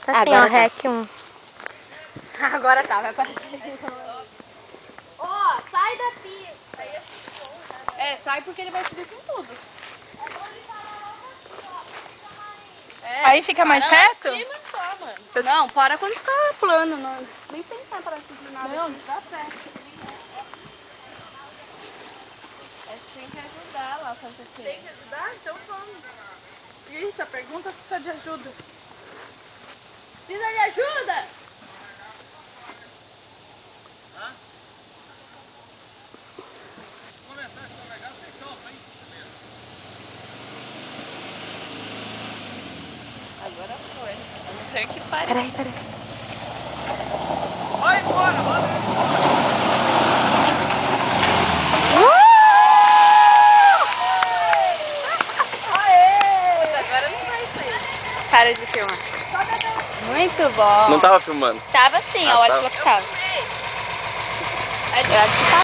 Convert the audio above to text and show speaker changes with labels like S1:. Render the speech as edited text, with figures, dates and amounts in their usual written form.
S1: Tá assim,
S2: Agora
S1: ó,
S2: tá.
S1: REC 1.
S2: Agora tá, vai aparecer.
S3: Ó, sai da pista.
S2: É, sai porque ele vai subir com tudo.
S4: Aí fica mais reto?
S2: Em cima só, mano. Não, para quando ficar plano. Não, nem pensar para subir nada. Não, dá pé. É que tem que ajudar lá a fazer o quê?
S4: Tem que ajudar? Então vamos. Eita, pergunta se precisa de ajuda.
S3: Precisa de ajuda?
S2: Agora foi. A não ser que pare.
S1: Peraí.
S5: Vai embora, mano.
S2: Agora não vai sair.
S1: Para de filmar.
S2: Muito bom.
S5: Não tava filmando.
S1: Tava sim, a hora falou que tava. Eu acho que tá.